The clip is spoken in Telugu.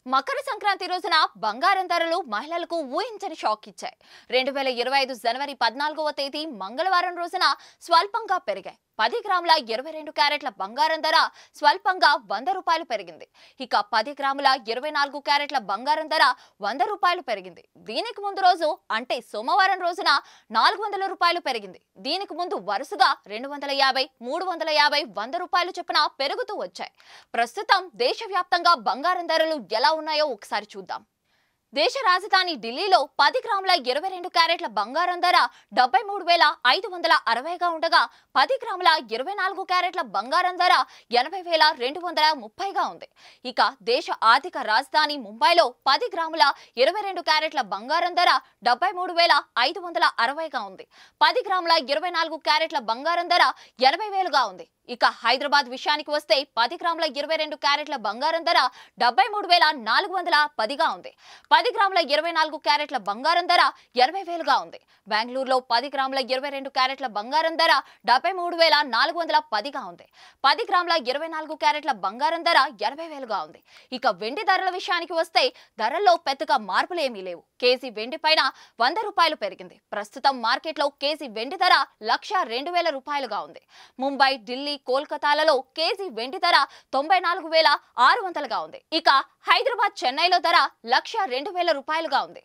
మకర సంక్రాంతి రోజున బంగారం ధరలు మహిళలకు ఊహించని షాక్ ఇచ్చాయి. 2025 జనవరి 14వ తేదీ మంగళవారం రోజున స్వల్పంగా పెరిగాయి. 10 గ్రాముల 22 క్యారెట్ల బంగారం ధర స్వల్పంగా 100 రూపాయలు పెరిగింది. ఇక 10 గ్రాముల 24 క్యారెట్ల బంగారం ధర 100 రూపాయలు పెరిగింది. దీనికి ముందు రోజు అంటే సోమవారం రోజున 400 రూపాయలు పెరిగింది. దీనికి ముందు వరుసగా 250, 350, 100 రూపాయలు చొప్పున పెరుగుతూ వచ్చాయి. ప్రస్తుతం దేశవ్యాప్తంగా బంగారం ధరలు ఎలా ఉన్నాయో ఒకసారి చూద్దాం. దేశ రాజధాని ఢిల్లీలో 10 గ్రాముల 22 క్యారెట్ల బంగారం ధర 73,560గా ఉండగా 10 గ్రాముల 24 క్యారెట్ల బంగారం ధర 80,230గా ఉంది. ఇక దేశ ఆర్థిక రాజధాని ముంబైలో 10 గ్రాముల 22 క్యారెట్ల బంగారం ధర 73,560గా ఉంది. 10 గ్రాముల 24 క్యారెట్ల బంగారం ధర 80,000గా ఉంది. ఇక హైదరాబాద్ విషయానికి వస్తే 10 గ్రాముల 22 క్యారెట్ల బంగారం ధర 73,410గా ఉంది. 10 గ్రాముల 24 క్యారెట్ల బంగారం ధర 80,000గా ఉంది. బెంగళూరులో 10 గ్రాముల 22 క్యారెట్ల బంగారం ధర 73,410గా ఉంది. 10 గ్రాముల 24 క్యారెట్ల బంగారం ధర 80,000గా ఉంది. ఇక వెండి ధరల విషయానికి వస్తే ధరల్లో పెద్దగా మార్పులు ఏమీ లేవు. కేజీ వెండి పైన 100 రూపాయలు పెరిగింది. ప్రస్తుతం మార్కెట్లో కేజీ వెండి ధర 1,02,000 రూపాయలుగా ఉంది. ముంబై, ఢిల్లీ, కోల్కతాలలో కేజీ వెండి ధర 94,600గా ఉంది. ఇక హైదరాబాద్, చెన్నైలో ధర 1,02,000 రూపాయలుగా ఉంది.